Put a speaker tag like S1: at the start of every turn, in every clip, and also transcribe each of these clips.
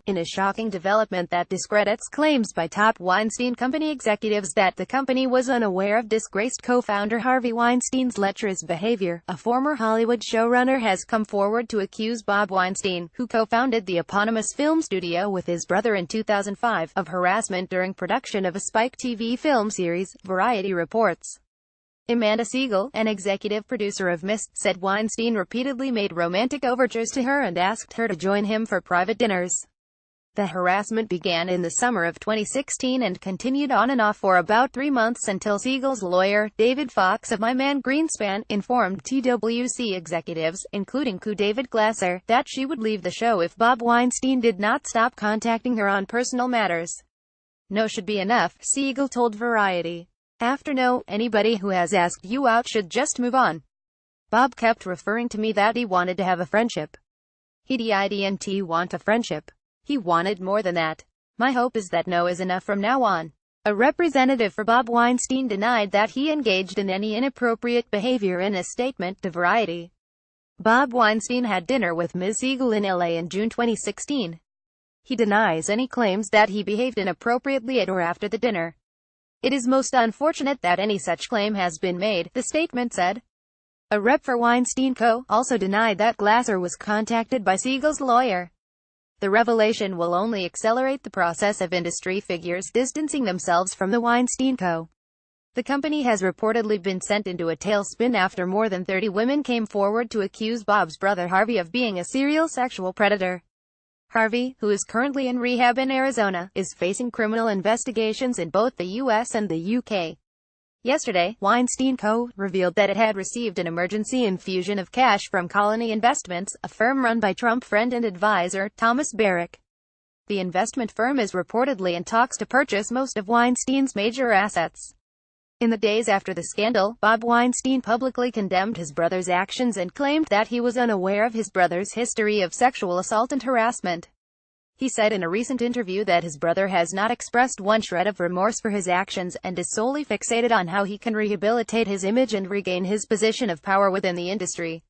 S1: in a shocking development that discredits claims by top Weinstein Company executives that the company was unaware of disgraced co-founder Harvey Weinstein's lecherous behavior. A former Hollywood showrunner has come forward to accuse Bob Weinstein, who co-founded the eponymous film studio with his brother in 2005, of harassment during production of a Spike TV film series, Variety reports. Amanda Siegel, an executive producer of Mist, said Weinstein repeatedly made romantic overtures to her and asked her to join him for private dinners. The harassment began in the summer of 2016 and continued on and off for about 3 months until Siegel's lawyer, David Fox of My Man Greenspan, informed TWC executives, including David Glasser, that she would leave the show if Bob Weinstein did not stop contacting her on personal matters. "No should be enough," Siegel told Variety. "After no, anybody who has asked you out should just move on. Bob kept referring to me that he wanted to have a friendship. He didn't want a friendship. He wanted more than that. My hope is that no is enough from now on." A representative for Bob Weinstein denied that he engaged in any inappropriate behavior in a statement to Variety. Bob Weinstein had dinner with Ms. Siegel in LA in June 2016. He denies any claims that he behaved inappropriately at or after the dinner. "It is most unfortunate that any such claim has been made," the statement said. A rep for Weinstein Co. also denied that Glasser was contacted by Siegel's lawyer. The revelation will only accelerate the process of industry figures distancing themselves from the Weinstein Co. The company has reportedly been sent into a tailspin after more than 30 women came forward to accuse Bob's brother Harvey of being a serial sexual predator. Harvey, who is currently in rehab in Arizona, is facing criminal investigations in both the U.S. and the U.K. Yesterday, Weinstein Co. revealed that it had received an emergency infusion of cash from Colony Investments, a firm run by Trump friend and advisor, Thomas Barrack. The investment firm is reportedly in talks to purchase most of Weinstein's major assets. In the days after the scandal, Bob Weinstein publicly condemned his brother's actions and claimed that he was unaware of his brother's history of sexual assault and harassment. He said in a recent interview that his brother has not expressed one shred of remorse for his actions, and is solely fixated on how he can rehabilitate his image and regain his position of power within the industry.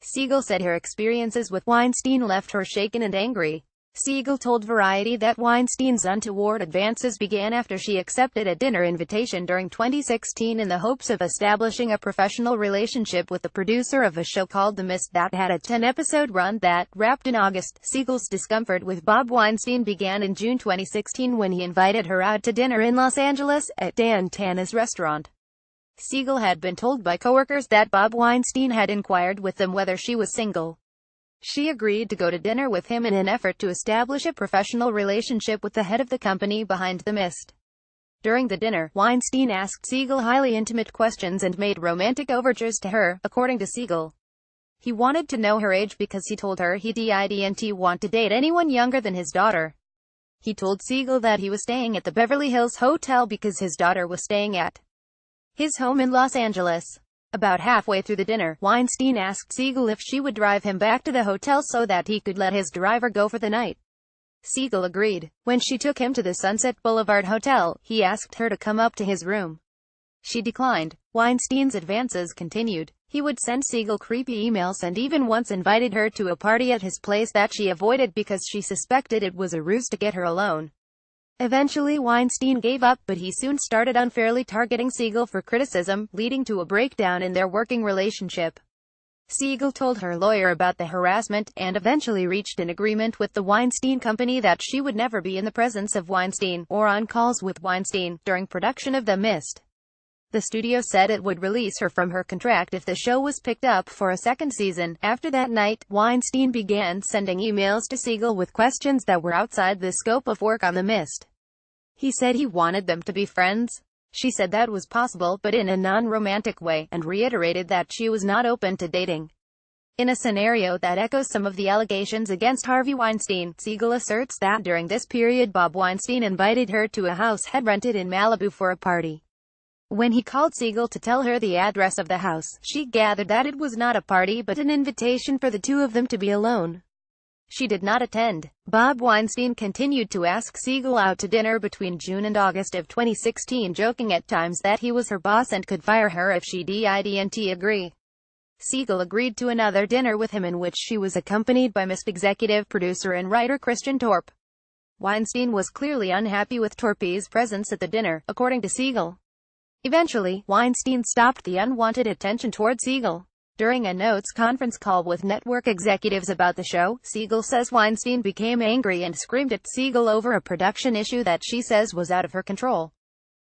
S1: Siegel said her experiences with Weinstein left her shaken and angry. Siegel told Variety that Weinstein's untoward advances began after she accepted a dinner invitation during 2016 in the hopes of establishing a professional relationship with the producer of a show called The Mist that had a 10-episode run that wrapped in August. Siegel's discomfort with Bob Weinstein began in June 2016 when he invited her out to dinner in Los Angeles, at Dan Tana's restaurant. Siegel had been told by coworkers that Bob Weinstein had inquired with them whether she was single. She agreed to go to dinner with him in an effort to establish a professional relationship with the head of the company behind The Mist. During the dinner, Weinstein asked Siegel highly intimate questions and made romantic overtures to her, according to Siegel. He wanted to know her age because he told her he didn't want to date anyone younger than his daughter. He told Siegel that he was staying at the Beverly Hills Hotel because his daughter was staying at his home in Los Angeles. About halfway through the dinner, Weinstein asked Siegel if she would drive him back to the hotel so that he could let his driver go for the night. Siegel agreed. When she took him to the Sunset Boulevard Hotel, he asked her to come up to his room. She declined. Weinstein's advances continued. He would send Siegel creepy emails and even once invited her to a party at his place that she avoided because she suspected it was a ruse to get her alone. Eventually Weinstein gave up, but he soon started unfairly targeting Siegel for criticism, leading to a breakdown in their working relationship. Siegel told her lawyer about the harassment, and eventually reached an agreement with the Weinstein Company that she would never be in the presence of Weinstein, or on calls with Weinstein, during production of The Mist. The studio said it would release her from her contract if the show was picked up for a second season. After that night, Weinstein began sending emails to Siegel with questions that were outside the scope of work on The Mist. He said he wanted them to be friends. She said that was possible, but in a non-romantic way, and reiterated that she was not open to dating. In a scenario that echoes some of the allegations against Harvey Weinstein, Siegel asserts that during this period Bob Weinstein invited her to a house he'd rented in Malibu for a party. When he called Siegel to tell her the address of the house, she gathered that it was not a party but an invitation for the two of them to be alone. She did not attend. Bob Weinstein continued to ask Siegel out to dinner between June and August of 2016, joking at times that he was her boss and could fire her if she didn't agree. Siegel agreed to another dinner with him in which she was accompanied by Mist executive producer and writer Christian Torp. Weinstein was clearly unhappy with Torpy's presence at the dinner, according to Siegel. Eventually, Weinstein stopped the unwanted attention toward Siegel. During a notes conference call with network executives about the show, Siegel says Weinstein became angry and screamed at Siegel over a production issue that she says was out of her control.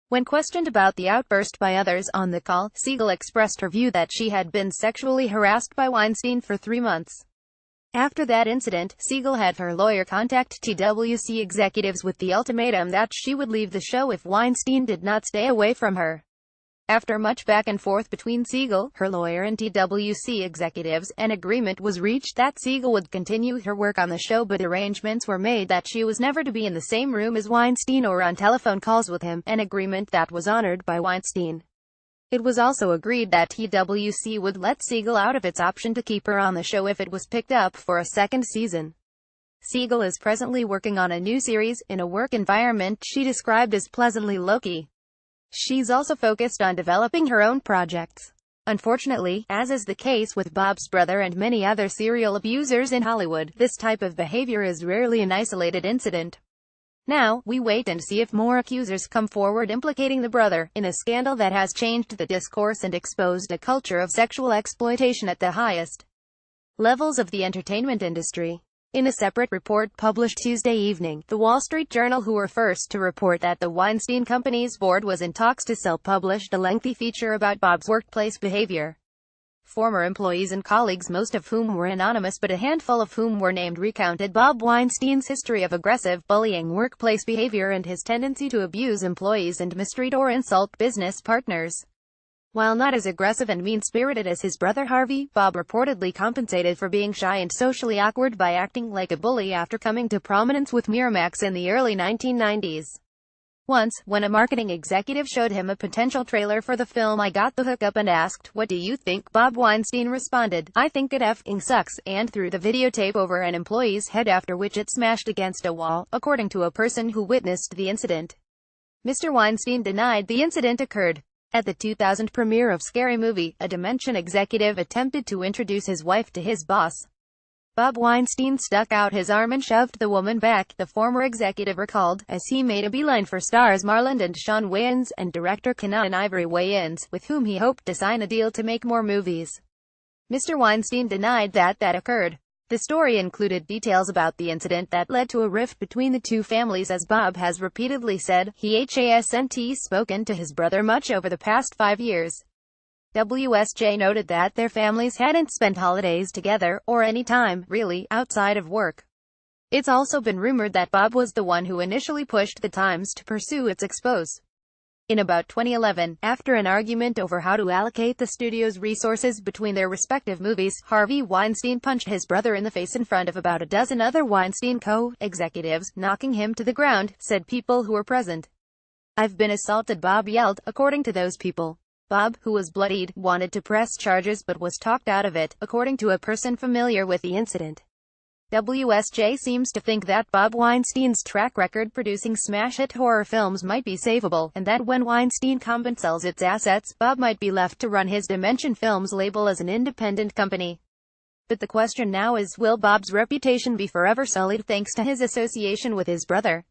S1: When questioned about the outburst by others on the call, Siegel expressed her view that she had been sexually harassed by Weinstein for 3 months. After that incident, Siegel had her lawyer contact TWC executives with the ultimatum that she would leave the show if Weinstein did not stay away from her. After much back and forth between Siegel, her lawyer and TWC executives, an agreement was reached that Siegel would continue her work on the show, but arrangements were made that she was never to be in the same room as Weinstein or on telephone calls with him, an agreement that was honored by Weinstein. It was also agreed that TWC would let Siegel out of its option to keep her on the show if it was picked up for a second season. Siegel is presently working on a new series, in a work environment she described as pleasantly low-key. She's also focused on developing her own projects. Unfortunately, as is the case with Bob's brother and many other serial abusers in Hollywood, this type of behavior is rarely an isolated incident. Now, we wait and see if more accusers come forward implicating the brother, in a scandal that has changed the discourse and exposed a culture of sexual exploitation at the highest levels of the entertainment industry. In a separate report published Tuesday evening, The Wall Street Journal, who were first to report that the Weinstein Company's board was in talks to sell, published a lengthy feature about Bob's workplace behavior. Former employees and colleagues, most of whom were anonymous but a handful of whom were named, recounted Bob Weinstein's history of aggressive, bullying workplace behavior and his tendency to abuse employees and mistreat or insult business partners. While not as aggressive and mean-spirited as his brother Harvey, Bob reportedly compensated for being shy and socially awkward by acting like a bully after coming to prominence with Miramax in the early 1990s. Once, when a marketing executive showed him a potential trailer for the film I Got the Hookup and asked, "What do you think?" Bob Weinstein responded, "I think it effing sucks," and threw the videotape over an employee's head, after which it smashed against a wall, according to a person who witnessed the incident. Mr. Weinstein denied the incident occurred. At the 2000 premiere of Scary Movie, a Dimension executive attempted to introduce his wife to his boss. Bob Weinstein stuck out his arm and shoved the woman back, the former executive recalled, as he made a beeline for stars Marlon and Sean Wayans, and director Kenan Ivory Wayans, with whom he hoped to sign a deal to make more movies. Mr. Weinstein denied that occurred. The story included details about the incident that led to a rift between the two families, as Bob has repeatedly said he hasn't spoken to his brother much over the past 5 years. WSJ noted that their families hadn't spent holidays together, or any time, really, outside of work. It's also been rumored that Bob was the one who initially pushed the Times to pursue its expose. In about 2011, after an argument over how to allocate the studio's resources between their respective movies, Harvey Weinstein punched his brother in the face in front of about a dozen other Weinstein co-executives, knocking him to the ground, said people who were present. "I've been assaulted," Bob yelled, according to those people. Bob, who was bloodied, wanted to press charges but was talked out of it, according to a person familiar with the incident. WSJ seems to think that Bob Weinstein's track record producing smash-hit horror films might be savable, and that when Weinstein Company sells its assets, Bob might be left to run his Dimension Films label as an independent company. But the question now is, will Bob's reputation be forever sullied thanks to his association with his brother?